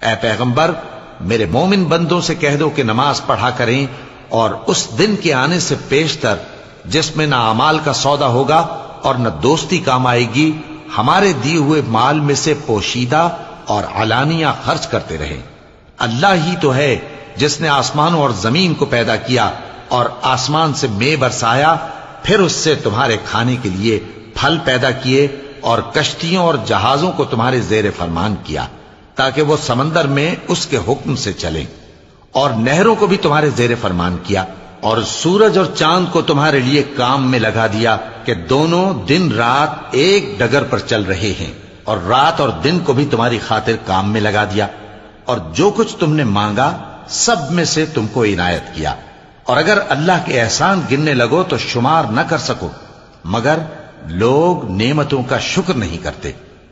اے پیغمبر میرے مومن بندوں سے کہہ دو کہ نماز پڑھا کریں اور اس دن کے آنے سے پیشتر جس میں نہ اعمال کا سودا ہوگا اور نہ دوستی کام آئے گی ہمارے دیے ہوئے مال میں سے پوشیدہ اور علانیہ خرچ کرتے رہیں۔ اللہ ہی تو ہے جس نے آسمانوں اور زمین کو پیدا کیا اور آسمان سے مے برسایا، پھر اس سے تمہارے کھانے کے لیے پھل پیدا کیے اور کشتیوں اور جہازوں کو تمہارے زیر فرمان کیا تاکہ وہ سمندر میں اس کے حکم سے چلیں، اور نہروں کو بھی تمہارے زیر فرمان کیا، اور سورج اور چاند کو تمہارے لیے کام میں لگا دیا کہ دونوں دن رات ایک ڈگر پر چل رہے ہیں، اور رات اور دن کو بھی تمہاری خاطر کام میں لگا دیا، اور جو کچھ تم نے مانگا سب میں سے تم کو عنایت کیا، اور اگر اللہ کے احسان گننے لگو تو شمار نہ کر سکو، مگر لوگ نعمتوں کا شکر نہیں کرتے۔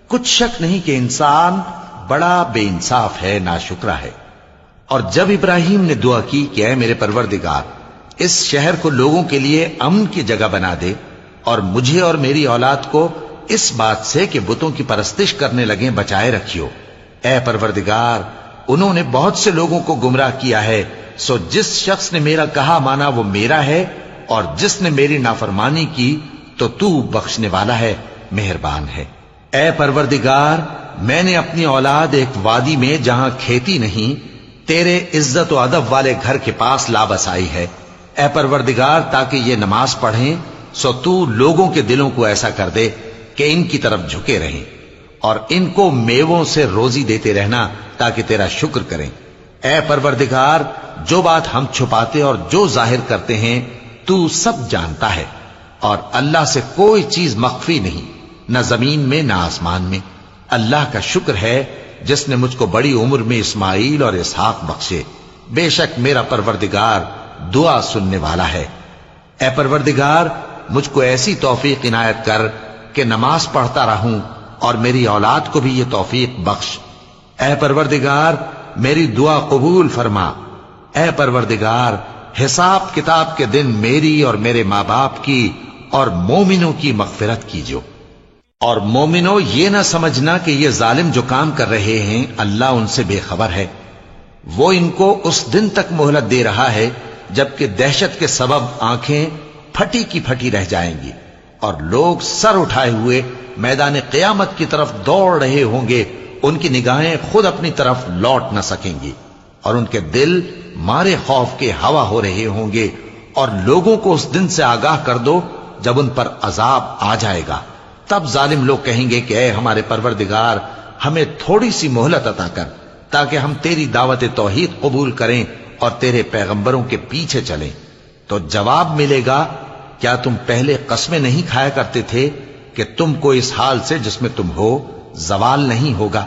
کچھ شک نہیں کہ انسان بڑا بے انصاف ہے، ناشکرا ہے۔ اور جب ابراہیم نے دعا کی کہ اے میرے پروردگار اس شہر کو لوگوں کے لیے امن کی جگہ بنا دے اور مجھے اور میری اولاد کو اس بات سے کہ بتوں کی پرستش کرنے لگیں بچائے رکھیو، اے پروردگار انہوں نے بہت سے لوگوں کو گمراہ کیا ہے، سو جس شخص نے میرا کہا مانا وہ میرا ہے، اور جس نے میری نافرمانی کی تو تو بخشنے والا ہے، مہربان ہے۔ اے پروردگار میں نے اپنی اولاد ایک وادی میں جہاں کھیتی نہیں تیرے عزت و ادب والے گھر کے پاس لا بسائی ہے، اے پروردگار تاکہ یہ نماز پڑھیں، سو تو لوگوں کے دلوں کو ایسا کر دے کہ ان کی طرف جھکے رہیں، اور ان کو میووں سے روزی دیتے رہنا تاکہ تیرا شکر کریں۔ اے پروردگار جو بات ہم چھپاتے اور جو ظاہر کرتے ہیں تو سب جانتا ہے، اور اللہ سے کوئی چیز مخفی نہیں، نہ زمین میں نہ آسمان میں۔ اللہ کا شکر ہے جس نے مجھ کو بڑی عمر میں اسماعیل اور اسحاق بخشے، بے شک میرا پروردگار دعا سننے والا ہے۔ اے پروردگار مجھ کو ایسی توفیق عنایت کر کہ نماز پڑھتا رہوں، اور میری اولاد کو بھی یہ توفیق بخش۔ اے پروردگار میری دعا قبول فرما۔ اے پروردگار حساب کتاب کے دن میری اور میرے ماں باپ کی اور مومنوں کی مغفرت کیجو۔ اور مومنوں یہ نہ سمجھنا کہ یہ ظالم جو کام کر رہے ہیں اللہ ان سے بے خبر ہے، وہ ان کو اس دن تک مہلت دے رہا ہے جبکہ دہشت کے سبب آنکھیں پھٹی کی پھٹی رہ جائیں گی، اور لوگ سر اٹھائے ہوئے میدان قیامت کی طرف دوڑ رہے ہوں گے، ان کی نگاہیں خود اپنی طرف لوٹ نہ سکیں گی، اور ان کے دل مارے خوف کے ہوا ہو رہے ہوں گے۔ اور لوگوں کو اس دن سے آگاہ کر دو جب ان پر عذاب آ جائے گا، تب ظالم لوگ کہیں گے کہ اے ہمارے پروردگار ہمیں تھوڑی سی مہلت عطا کر تاکہ ہم تیری دعوت توحید قبول کریں اور تیرے پیغمبروں کے پیچھے چلیں۔ تو جواب ملے گا کیا تم پہلے قسمیں نہیں کھایا کرتے تھے کہ تم کو اس حال سے جس میں تم ہو زوال نہیں ہوگا؟